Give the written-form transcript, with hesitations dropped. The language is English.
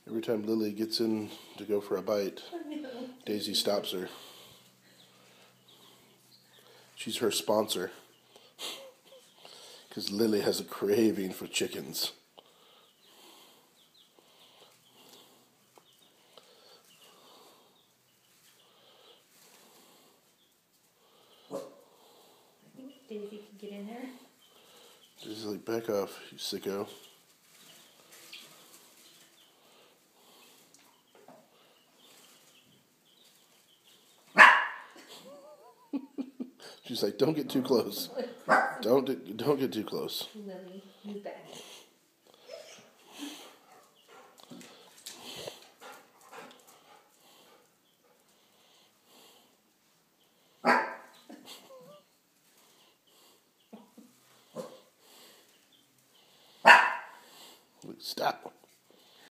Every time Lily gets in to go for a bite, Daisy stops her. She's her sponsor. Because Lily has a craving for chickens. I think Daisy can get in there. Daisy's like, back off, you sicko. She's like, don't get too close. Don't get too close. Lily, move back. Stop.